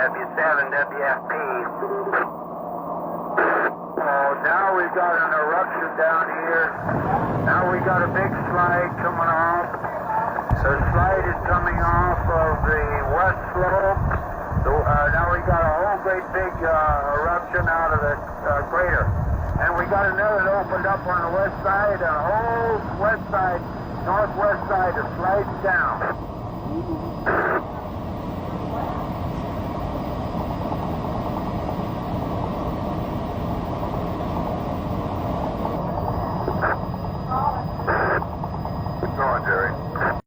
WFP. Oh, now we've got an eruption down here. Now we got a big slide coming off. The slide is coming off of the west slope. Now we got a whole great big eruption out of the crater. And we got another that opened up on the west side, and the whole west side, northwest side is sliding down.